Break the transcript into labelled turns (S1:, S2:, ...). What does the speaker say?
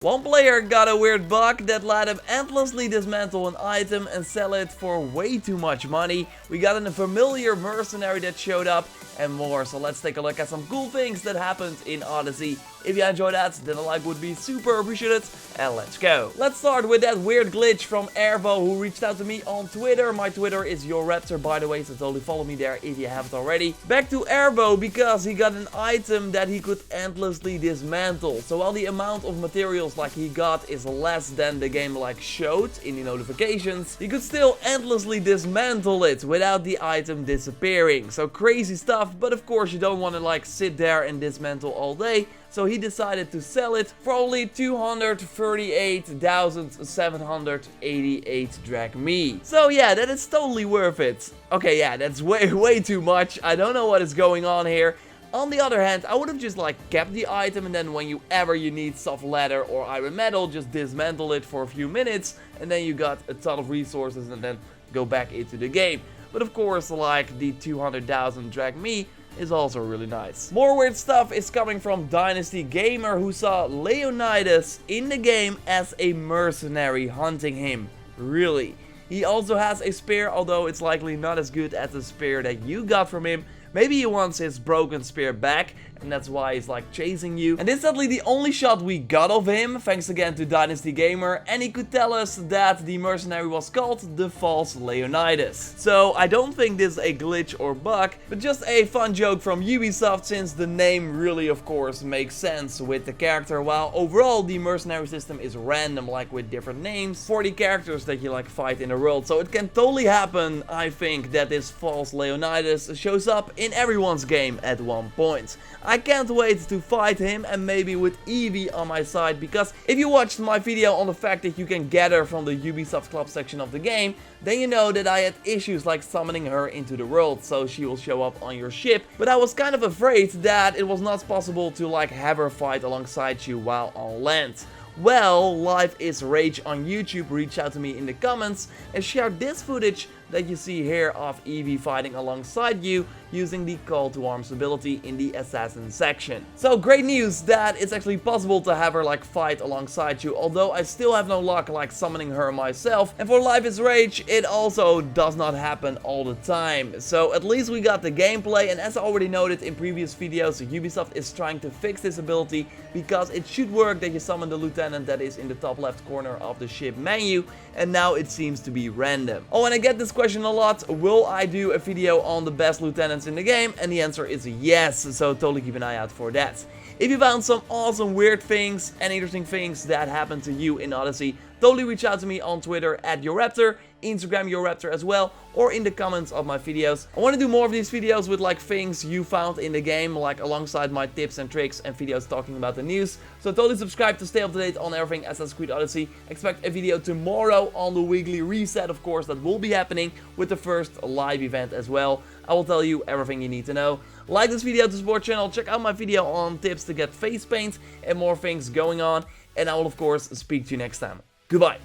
S1: One player got a weird bug that let him endlessly dismantle an item and sell it for way too much money. We got a familiar mercenary that showed up and more. So let's take a look at some cool things that happened in Odyssey. If you enjoyed that, then a like would be super appreciated. And let's go. Let's start with that weird glitch from Ervo, who reached out to me on Twitter. My Twitter is Jorraptor, by the way, so totally follow me there if you haven't already. Back to Ervo, because he got an item that he could endlessly dismantle. So while the amount of materials like he got is less than the game like showed in the notifications, he could still endlessly dismantle it without the item disappearing. So crazy stuff, but of course you don't want to like sit there and dismantle all day. So he decided to sell it for only 238,788 drachmae. So yeah, that is totally worth it. Okay, yeah, that's way too much. I don't know what is going on here. On the other hand, I would have just like kept the item, and then whenever you need soft leather or iron metal, just dismantle it for a few minutes, and then you got a ton of resources and then go back into the game. But of course, like the 200,000 drachmae is also really nice. More weird stuff is coming from Dynasty Gamer, who saw Leonidas in the game as a mercenary hunting him. Really. He also has a spear, although it's likely not as good as the spear that you got from him. Maybe he wants his broken spear back, and that's why he's like chasing you. And this is sadly the only shot we got of him, thanks again to Dynasty Gamer, and he could tell us that the mercenary was called the False Leonidas. So I don't think this is a glitch or bug, but just a fun joke from Ubisoft, since the name really of course makes sense with the character, while overall the mercenary system is random, like with different names for the characters that you like fight in the world. So it can totally happen, I think, that this False Leonidas shows up in everyone's game at one point. I can't wait to fight him, and maybe with Evie on my side, because if you watched my video on the fact that you can get her from the Ubisoft Club section of the game, then you know that I had issues like summoning her into the world, so she will show up on your ship. But I was kind of afraid that it was not possible to like have her fight alongside you while on land. Well, Life is Rage on YouTube reached out to me in the comments and shared this footage that you see here of Evie fighting alongside you using the Call to Arms ability in the Assassin section. So great news that it's actually possible to have her like fight alongside you, although I still have no luck like summoning her myself. And for Life is Rage, it also does not happen all the time. So at least we got the gameplay, and as I already noted in previous videos, Ubisoft is trying to fix this ability, because it should work that you summon the lieutenant that is in the top left corner of the ship menu, and now it seems to be random. Oh, and I get this question a lot: will I do a video on the best lieutenants in the game? And the answer is yes, so totally keep an eye out for that. If you found some awesome weird things and interesting things that happened to you in Odyssey, totally reach out to me on Twitter at Jorraptor, Instagram Jorraptor as well, or in the comments of my videos. I want to do more of these videos with like things you found in the game, like alongside my tips and tricks and videos talking about the news. So totally subscribe to stay up to date on everything Assassin's Creed Odyssey. Expect a video tomorrow on the weekly reset, of course, that will be happening with the first live event as well. I will tell you everything you need to know. Like this video to support the channel, check out my video on tips to get face paint and more things going on. And I will of course speak to you next time. Goodbye.